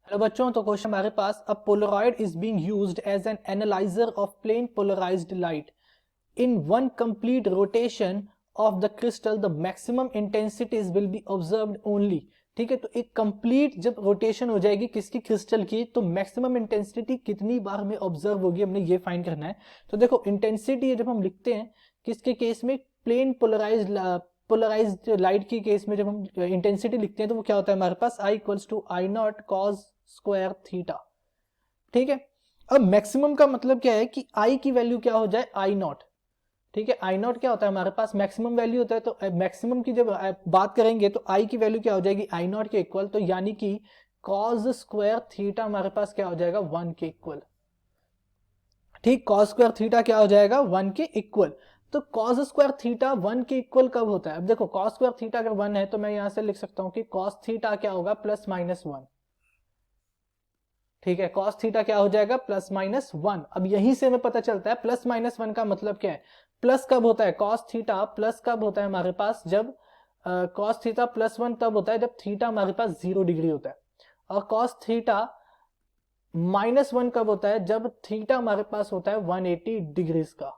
Hello बच्चों, तो question हमारे पास, a polaroid is being used as an analyser of plane polarised light in one complete rotation of the crystal the maximum intensities will be observed only. ठीक है, तो एक complete जब rotation हो जाएगी किसकी, क्रिस्टल की, तो मैक्सिमम इंटेंसिटी कितनी बार में ऑब्जर्व होगी, हमने ये फाइंड करना है। तो देखो इंटेंसिटी जब हम लिखते हैं किसके केस में, प्लेन पोलराइज्ड लाइट की केस में जब हम इंटेंसिटी लिखते हैं तो वो क्या होता है हमारे पास, I equals to I naught cos square theta. ठीक है, अब मैक्सिमम का मतलब क्या है कि I की वैल्यू क्या हो जाए, आई नॉट। ठीक है, आई नॉट क्या होता है हमारे पास, मैक्सिमम वैल्यू होता है। तो मैक्सिमम की जब बात करेंगे तो I की वैल्यू क्या हो जाएगी, आई नॉट के इक्वल, तो यानी कि कॉस स्क्वायर थीटा हमारे पास क्या हो जाएगा, 1 के इक्वल। ठीक, कॉस स्क्वायर थीटा क्या हो जाएगा, 1 के इक्वल। तो कॉस स्क्वायर थीटा 1 के इक्वल कब होता है, अब देखो कॉस स्क्वायर थीटा अगर 1 है तो मैं यहां से लिख सकता हूं कि कॉस थीटा क्या होगा, +-1। ठीक है, कॉस थीटा क्या हो जाएगा, +-1। अब यहीं से हमें पता चलता है +-1 का मतलब क्या है। प्लस कब होता है कॉस थीटा, प्लस कब होता है हमारे पास, जब कॉस थीटा +1 तब होता है जब थीटा हमारे पास 0 डिग्री होता है। और कॉस थीटा -1 कब होता है, जब थीटा हमारे पास होता है 180 डिग्रीज का।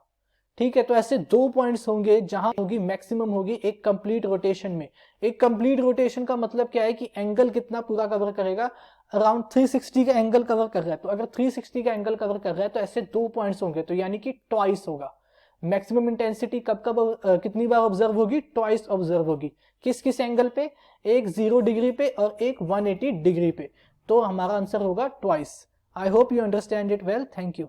ठीक है, तो ऐसे दो पॉइंट्स होंगे जहां होगी मैक्सिमम होगी एक कंप्लीट रोटेशन में। एक कंप्लीट रोटेशन का मतलब क्या है कि एंगल कितना पूरा कवर करेगा, अराउंड 360 का एंगल कवर कर रहा है। तो अगर 360 का एंगल कवर कर रहा है तो ऐसे दो पॉइंट्स होंगे, तो यानी कि ट्वाइस होगा। मैक्सिमम इंटेंसिटी कब कब कितनी बार ऑब्जर्व होगी, ट्वाइस ऑब्जर्व होगी। किस किस एंगल पे, एक 0 डिग्री पे और एक 180 डिग्री पे। तो हमारा आंसर होगा twice. I hope you understand it well, thank you.